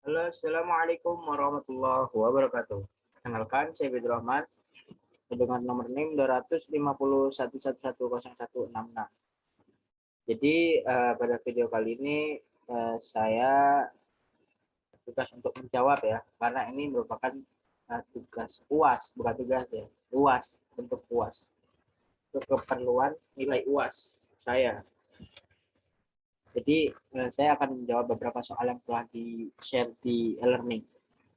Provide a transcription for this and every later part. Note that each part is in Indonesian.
Halo, Assalamualaikum warahmatullahi wabarakatuh. Kenalkan, saya Bidul Rahman dengan nomor NIM 25111101166. Jadi pada video kali ini saya tugas untuk menjawab ya, karena ini merupakan tugas UAS, bukan tugas ya, UAS, untuk UAS, untuk keperluan nilai UAS saya. Jadi saya akan menjawab beberapa soal yang telah di-share di e-learning.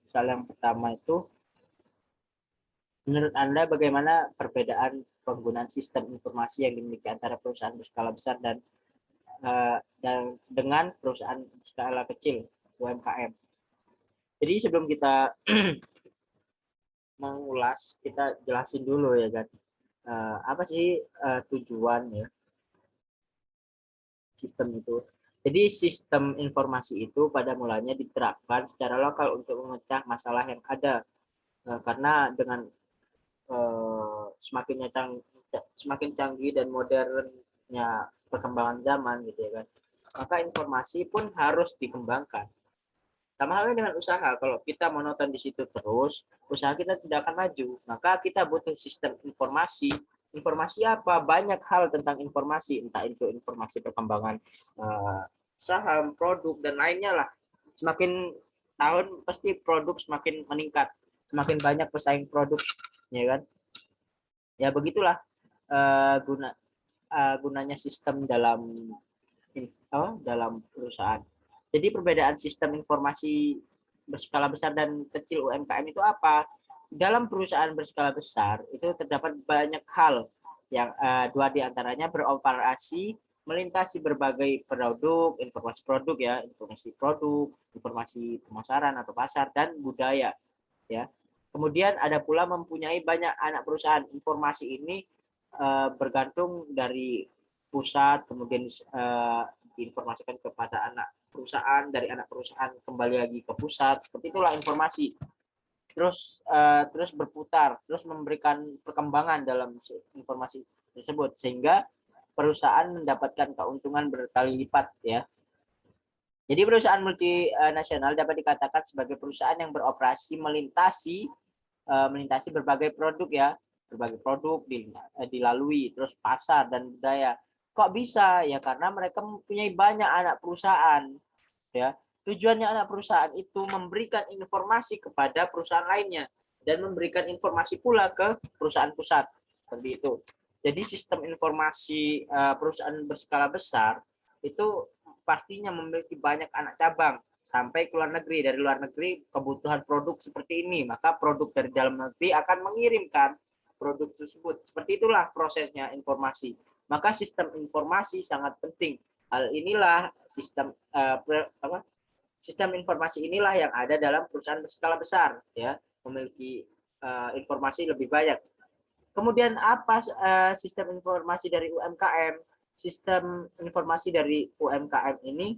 Soal yang pertama itu, menurut Anda bagaimana perbedaan penggunaan sistem informasi yang dimiliki antara perusahaan berskala besar dan dengan perusahaan skala kecil UMKM? Jadi sebelum kita mengulas, kita jelasin dulu ya kan, apa sih tujuan ya sistem itu. Jadi sistem informasi itu pada mulanya diterapkan secara lokal untuk memecah masalah yang ada, karena dengan semakin canggih dan modernnya perkembangan zaman gitu ya kan, maka informasi pun harus dikembangkan. Sama halnya dengan usaha, kalau kita monoton di situ terus, usaha kita tidak akan maju. Maka kita butuh sistem informasi. Informasi apa? Banyak hal tentang informasi, entah itu informasi perkembangan saham, produk, dan lainnya lah. Semakin tahun pasti produk semakin meningkat, semakin banyak pesaing produk, ya kan? Ya begitulah gunanya sistem dalam perusahaan. Jadi perbedaan sistem informasi berskala besar dan kecil UMKM itu apa? Dalam perusahaan berskala besar itu terdapat banyak hal yang dua diantaranya beroperasi melintasi berbagai produk ya, informasi produk, informasi pemasaran atau pasar, dan budaya ya. Kemudian ada pula mempunyai banyak anak perusahaan. Informasi ini bergantung dari pusat, kemudian diinformasikan kepada anak perusahaan, dari anak perusahaan kembali lagi ke pusat. Seperti itulah informasi. Terus berputar, terus memberikan perkembangan dalam informasi tersebut sehingga perusahaan mendapatkan keuntungan berkali lipat ya. Jadi perusahaan multinasional dapat dikatakan sebagai perusahaan yang beroperasi melintasi berbagai produk ya, berbagai produk dilalui, terus pasar dan budaya. Kok bisa ya? Karena mereka mempunyai banyak anak perusahaan ya. Tujuannya anak perusahaan itu memberikan informasi kepada perusahaan lainnya dan memberikan informasi pula ke perusahaan pusat, seperti itu. Jadi sistem informasi perusahaan berskala besar itu pastinya memiliki banyak anak cabang sampai ke luar negeri. Dari luar negeri kebutuhan produk seperti ini, maka produk dari dalam negeri akan mengirimkan produk tersebut. Seperti itulah prosesnya informasi. Maka sistem informasi sangat penting. Hal inilah sistem informasi inilah yang ada dalam perusahaan berskala besar ya, memiliki informasi lebih banyak. Kemudian apa sistem informasi dari UMKM? Sistem informasi dari UMKM ini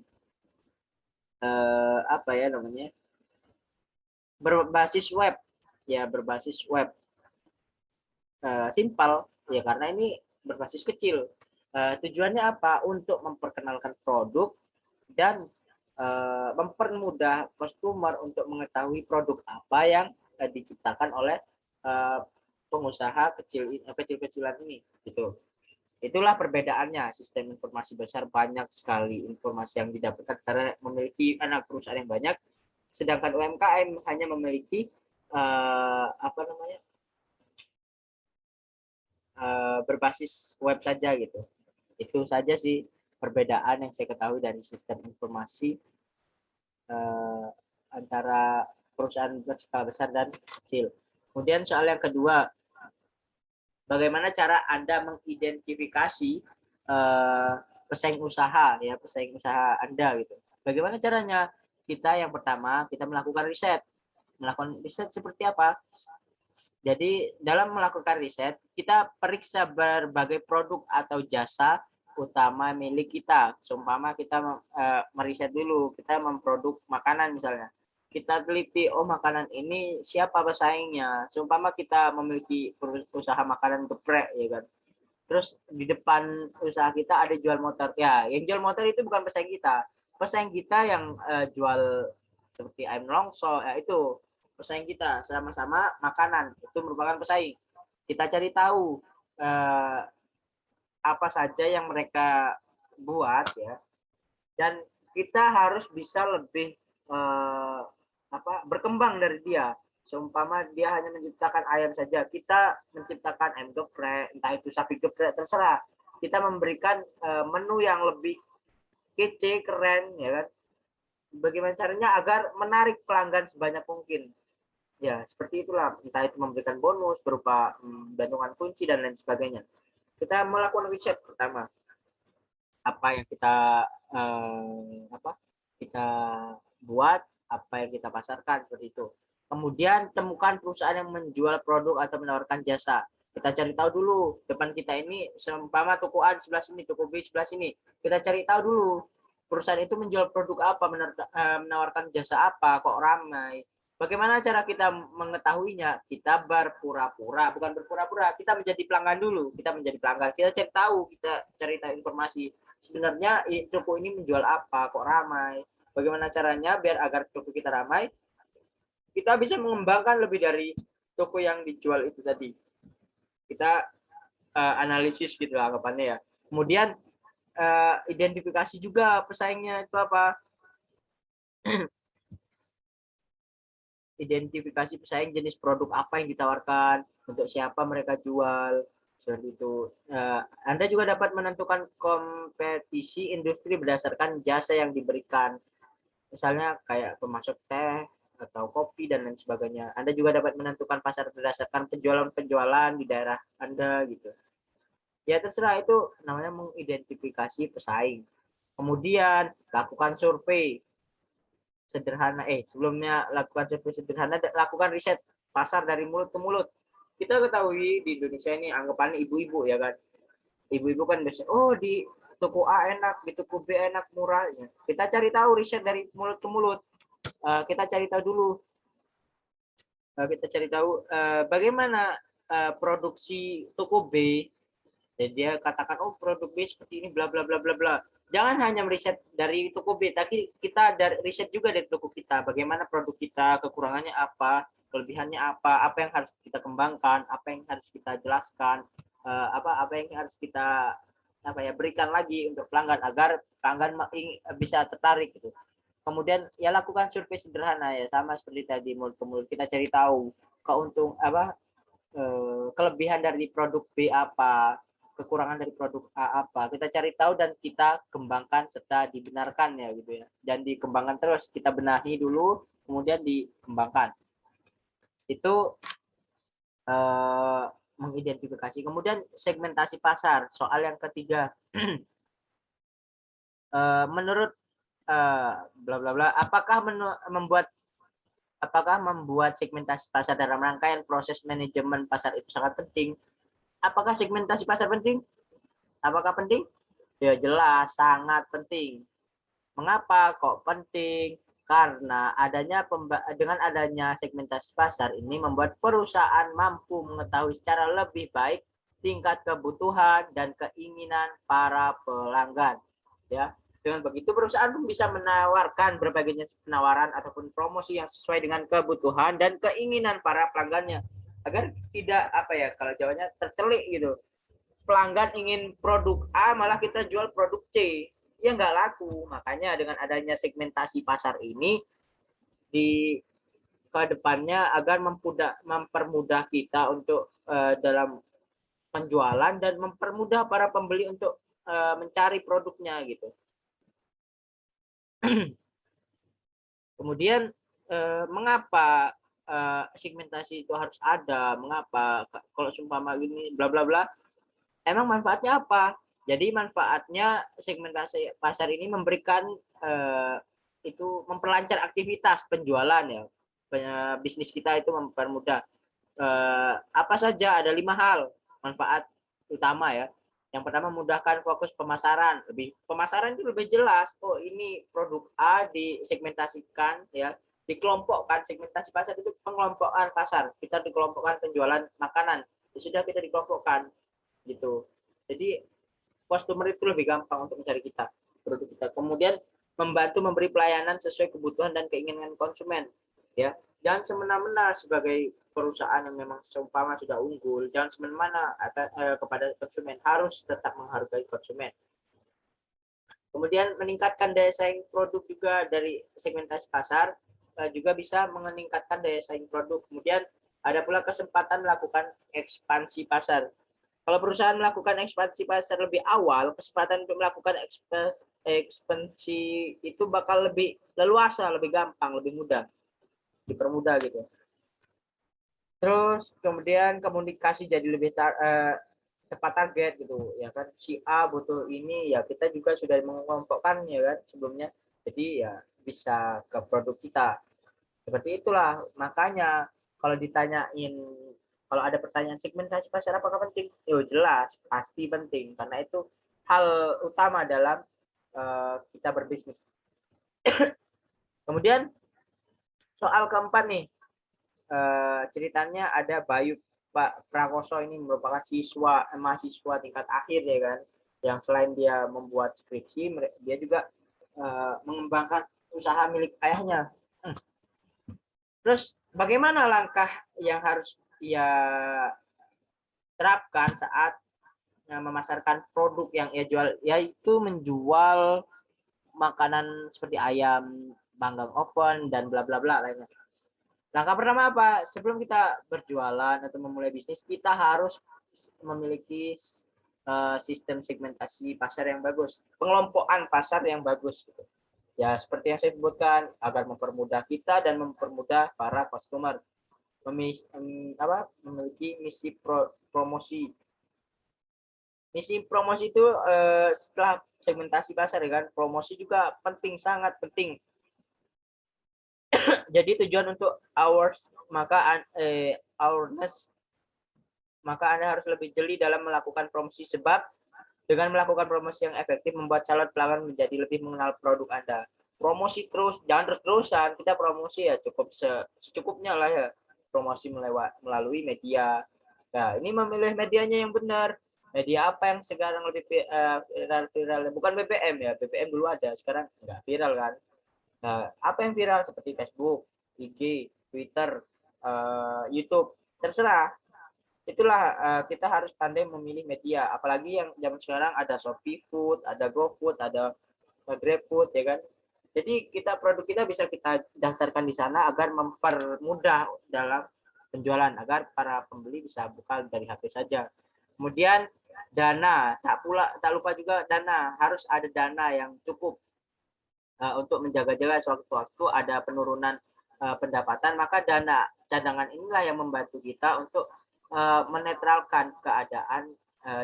apa ya namanya? Berbasis web. Ya, berbasis web. Simpel ya, karena ini berbasis kecil. Tujuannya apa? Untuk memperkenalkan produk dan mempermudah customer untuk mengetahui produk apa yang diciptakan oleh pengusaha kecil-kecilan ini gitu. Itulah perbedaannya. Sistem informasi besar banyak sekali informasi yang didapatkan karena memiliki anak perusahaan yang banyak, sedangkan UMKM hanya memiliki berbasis web saja gitu. Itu saja sih perbedaan yang saya ketahui dari sistem informasi antara perusahaan berskala besar dan kecil. Kemudian soal yang kedua, bagaimana cara Anda mengidentifikasi pesaing usaha ya, pesaing usaha Anda gitu. Bagaimana caranya? Kita yang pertama kita melakukan riset. Melakukan riset seperti apa? Jadi dalam melakukan riset, kita periksa berbagai produk atau jasa utama milik kita. Seumpama kita meriset dulu, kita memproduk makanan misalnya. Kita teliti, oh makanan ini siapa pesaingnya. Seumpama kita memiliki usaha makanan geprek, ya kan. Terus di depan usaha kita ada jual motor. Ya, yang jual motor itu bukan pesaing kita. Pesaing kita yang jual seperti ayam longso, ya itu pesaing kita. Sama-sama makanan itu merupakan pesaing. Kita cari tahu apa saja yang mereka buat ya, dan kita harus bisa lebih berkembang dari dia. Seumpama dia hanya menciptakan ayam saja, kita menciptakan ayam geprek, entah itu sapi geprek, terserah. Kita memberikan menu yang lebih kece, keren, ya kan. Bagaimana caranya agar menarik pelanggan sebanyak mungkin. Ya, seperti itulah. Entah itu memberikan bonus berupa gantungan kunci dan lain sebagainya. Kita melakukan riset pertama. Apa yang kita buat, apa yang kita pasarkan, seperti itu. Kemudian temukan perusahaan yang menjual produk atau menawarkan jasa. Kita cari tahu dulu, depan kita ini seumpama toko A sebelah sini, toko B sebelah sini. Kita cari tahu dulu perusahaan itu menjual produk apa, menawarkan jasa apa, kok ramai. Bagaimana cara kita mengetahuinya? Kita berpura-pura, bukan berpura-pura, kita menjadi pelanggan dulu. Kita menjadi pelanggan, kita cari tahu, kita cari tahu informasi. Sebenarnya toko ini menjual apa, kok ramai. Bagaimana caranya biar agar toko kita ramai? Kita bisa mengembangkan lebih dari toko yang dijual itu tadi. Kita analisis gitu anggapannya ya. Kemudian identifikasi juga pesaingnya itu apa. Identifikasi pesaing, jenis produk apa yang ditawarkan, untuk siapa mereka jual, seperti itu. Anda juga dapat menentukan kompetisi industri berdasarkan jasa yang diberikan. Misalnya kayak pemasok teh atau kopi dan lain sebagainya. Anda juga dapat menentukan pasar berdasarkan penjualan-penjualan di daerah Anda gitu. Ya terserah, itu namanya mengidentifikasi pesaing. Kemudian lakukan survei sederhana. Sebelumnya lakukan survei sederhana, lakukan riset pasar dari mulut ke mulut. Kita ketahui di Indonesia ini anggapannya ibu-ibu ya kan. Ibu-ibu kan biasanya, oh di toko A enak, di toko B enak, murah. Kita cari tahu, riset dari mulut ke mulut. Kita cari tahu dulu. Kita cari tahu bagaimana produksi toko B. Dan dia katakan, oh produk B seperti ini, bla bla bla bla bla. Jangan hanya meriset dari toko B, tapi kita dari riset juga dari toko kita. Bagaimana produk kita, kekurangannya apa, kelebihannya apa yang harus kita kembangkan, apa yang harus kita jelaskan, apa yang harus kita berikan lagi untuk pelanggan agar pelanggan bisa tertarik gitu. Kemudian ya lakukan survei sederhana ya, sama seperti tadi, mulut ke mulut. Kita cari tahu kelebihan dari produk B apa, kekurangan dari produk A apa. Kita cari tahu dan kita kembangkan serta dibenarkan ya gitu ya. Dan dikembangkan terus, kita benahi dulu kemudian dikembangkan. Itu mengidentifikasi. Kemudian segmentasi pasar, soal yang ketiga. Menurut bla bla bla, apakah membuat segmentasi pasar dalam rangkaian proses manajemen pasar itu sangat penting? Apakah segmentasi pasar penting? Apakah penting? Ya jelas, sangat penting. Mengapa kok penting? Karena dengan adanya segmentasi pasar ini membuat perusahaan mampu mengetahui secara lebih baik tingkat kebutuhan dan keinginan para pelanggan. Ya, dengan begitu perusahaan pun bisa menawarkan berbagai jenis penawaran ataupun promosi yang sesuai dengan kebutuhan dan keinginan para pelanggannya, agar tidak kalau Jawanya tercelik gitu. Pelanggan ingin produk A malah kita jual produk C, ya nggak laku. Makanya dengan adanya segmentasi pasar ini di kedepannya agar mempermudah kita untuk dalam penjualan dan mempermudah para pembeli untuk mencari produknya gitu. Kemudian mengapa segmentasi itu harus ada? Mengapa kalau sumpama gini bla bla bla? Emang manfaatnya apa? Jadi manfaatnya segmentasi pasar ini memberikan itu memperlancar aktivitas penjualan ya. Bisnis kita itu mempermudah. Apa saja? Ada 5 hal manfaat utama ya. Yang pertama, memudahkan fokus pemasaran. Pemasaran itu lebih jelas. Oh, ini produk A disegmentasikan ya, dikelompokkan. Segmentasi pasar itu pengelompokan pasar. Kita dikelompokkan penjualan makanan. Sudah kita dikelompokkan gitu. Jadi customer itu lebih gampang untuk mencari produk kita. Kemudian membantu memberi pelayanan sesuai kebutuhan dan keinginan konsumen. Ya, jangan semena-mena sebagai perusahaan yang memang seumpama sudah unggul, jangan semena-mena kepada konsumen, harus tetap menghargai konsumen. Kemudian meningkatkan daya saing produk juga dari segmentasi pasar, juga bisa meningkatkan daya saing produk. Kemudian ada pula kesempatan melakukan ekspansi pasar. Kalau perusahaan melakukan ekspansi pasar lebih awal, kesempatan untuk melakukan ekspansi itu bakal lebih leluasa, lebih gampang, lebih mudah, dipermudah gitu. Terus kemudian komunikasi jadi lebih tepat target gitu ya kan, si A butuh ini ya kita juga sudah mengelompokkan ya kan sebelumnya, jadi ya bisa ke produk kita seperti itulah. Makanya kalau ditanyain, kalau ada pertanyaan segmentasi pasar apakah penting, yo jelas pasti penting karena itu hal utama dalam kita berbisnis. Kemudian soal keempat nih, ceritanya ada Bayu Pak Prakoso, ini merupakan mahasiswa tingkat akhir ya kan, yang selain dia membuat skripsi, dia juga mengembangkan usaha milik ayahnya. Terus bagaimana langkah yang harus ia terapkan saat memasarkan produk yang ia jual, yaitu menjual makanan seperti ayam panggang oven dan bla bla bla lainnya. Langkah pertama apa? Sebelum kita berjualan atau memulai bisnis, kita harus memiliki sistem segmentasi pasar yang bagus, pengelompokan pasar yang bagus. Gitu. Ya, seperti yang saya sebutkan, agar mempermudah kita dan mempermudah para customer. Memiliki misi promosi. Misi promosi itu setelah segmentasi pasar, ya kan, promosi juga penting, sangat penting. Jadi tujuan untuk awareness, maka Anda harus lebih jeli dalam melakukan promosi, sebab dengan melakukan promosi yang efektif membuat calon pelanggan menjadi lebih mengenal produk Anda. Promosi terus, jangan terus-terusan, kita promosi ya cukup secukupnya lah ya. Promosi melalui media. Nah, ini memilih medianya yang benar. Media apa yang sekarang lebih viral? Bukan BBM ya, BBM dulu ada, sekarang nggak viral kan. Nah, apa yang viral seperti Facebook, IG, Twitter, YouTube, terserah. Itulah kita harus pandai memilih media. Apalagi yang zaman sekarang ada Shopee Food, ada GoFood, ada GrabFood, ya kan. Jadi produk kita bisa kita daftarkan di sana agar mempermudah dalam penjualan, agar para pembeli bisa buka dari HP saja. Kemudian dana, tak lupa juga dana, harus ada dana yang cukup untuk menjaga-jaga sewaktu-waktu ada penurunan pendapatan, maka dana cadangan inilah yang membantu kita untuk menetralkan keadaan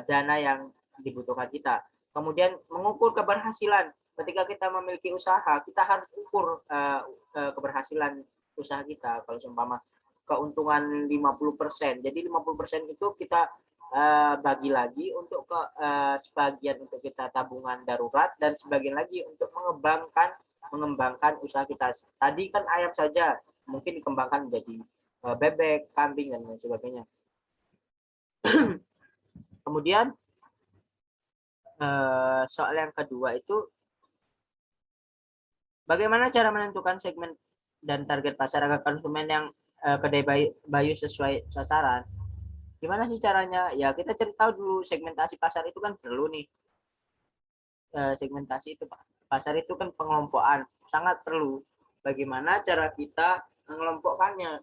dana yang dibutuhkan kita. Kemudian mengukur keberhasilan. Ketika kita memiliki usaha, kita harus ukur keberhasilan usaha kita. Kalau seumpama keuntungan 50%, jadi 50% itu kita bagi lagi untuk sebagian untuk kita tabungan darurat dan sebagian lagi untuk mengembangkan usaha kita. Tadi kan ayam saja, mungkin dikembangkan menjadi bebek, kambing dan lain sebagainya. Kemudian soal yang kedua itu bagaimana cara menentukan segmen dan target pasar agar konsumen yang kedai Bayu sesuai sasaran. Gimana sih caranya? Ya kita cari tahu dulu segmentasi pasar itu kan perlu nih. Segmentasi itu pasar itu kan pengelompokan, sangat perlu. Bagaimana cara kita mengelompokkannya?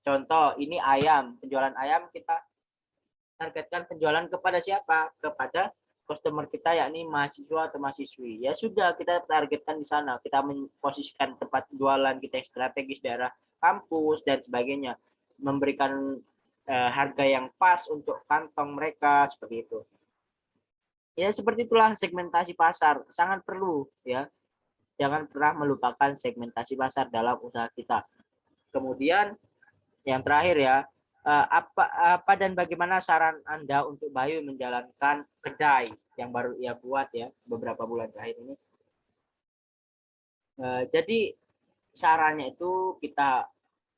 Contoh, ini ayam, penjualan ayam kita targetkan penjualan kepada siapa? Kepada customer kita, yakni mahasiswa atau mahasiswi. Ya sudah, kita targetkan di sana. Kita memposisikan tempat jualan kita yang strategis, daerah kampus dan sebagainya. Memberikan harga yang pas untuk kantong mereka, seperti itu. Ya seperti itulah segmentasi pasar, sangat perlu ya. Jangan pernah melupakan segmentasi pasar dalam usaha kita. Kemudian yang terakhir ya, apa dan bagaimana saran Anda untuk Bayu menjalankan kedai yang baru ia buat ya beberapa bulan terakhir ini. Jadi sarannya itu kita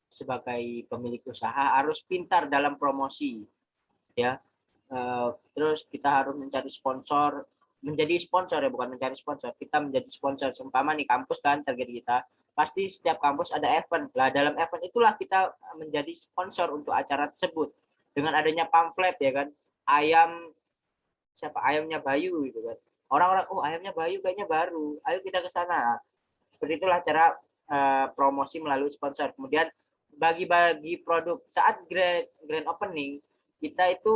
sebagai pemilik usaha harus pintar dalam promosi ya. Terus kita harus mencari sponsor menjadi sponsor ya, bukan mencari sponsor. Kita menjadi sponsor. Seumpama nih kampus kan target kita, pasti setiap kampus ada event. Lah dalam event itulah kita menjadi sponsor untuk acara tersebut. Dengan adanya pamflet ya kan, ayam siapa ayamnya Bayu gitu kan. Orang-orang oh ayamnya Bayu kayaknya baru, ayo kita ke sana. Seperti itulah cara promosi melalui sponsor. Kemudian bagi-bagi produk saat grand opening kita itu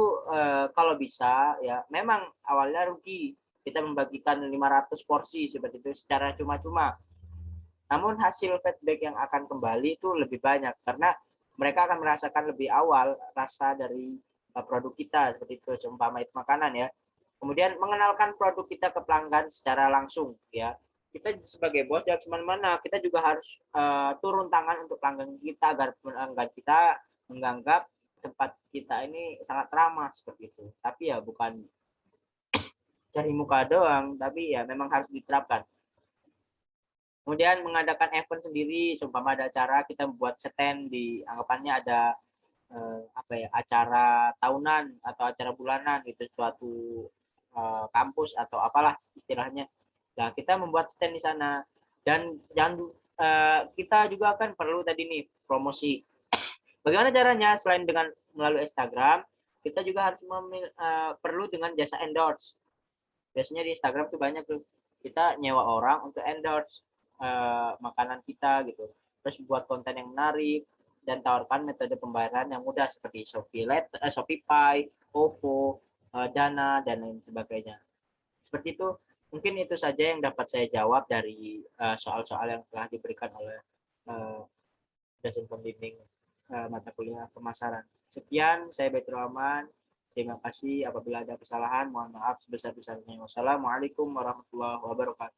kalau bisa ya memang awalnya rugi, kita membagikan 500 porsi seperti itu secara cuma-cuma. Namun hasil feedback yang akan kembali itu lebih banyak karena mereka akan merasakan lebih awal rasa dari produk kita seperti itu, seumpama itu makanan ya. Kemudian mengenalkan produk kita ke pelanggan secara langsung ya. Kita sebagai bos jangan semena-mena, kita juga harus turun tangan untuk pelanggan kita agar pelanggan kita menganggap tempat kita ini sangat ramah seperti itu. Tapi ya bukan cari muka doang, tapi ya memang harus diterapkan. Kemudian mengadakan event sendiri, seumpama ada acara kita membuat stand di anggapannya ada apa ya acara tahunan atau acara bulanan gitu suatu kampus atau apalah istilahnya. Nah kita membuat stand di sana dan jangan kita juga kan perlu tadi nih promosi. Bagaimana caranya selain dengan melalui Instagram, kita juga harus perlu dengan jasa endorse. Biasanya di Instagram tuh banyak tuh kita nyewa orang untuk endorse makanan kita gitu. Terus buat konten yang menarik dan tawarkan metode pembayaran yang mudah seperti Shopify, OVO, Dana dan lain sebagainya. Seperti itu. Mungkin itu saja yang dapat saya jawab dari soal-soal yang telah diberikan oleh dosen pembimbing mata kuliah pemasaran. Sekian, saya Baitur Rahman. Terima kasih. Apabila ada kesalahan, mohon maaf sebesar-besarnya. Wassalamualaikum warahmatullahi wabarakatuh.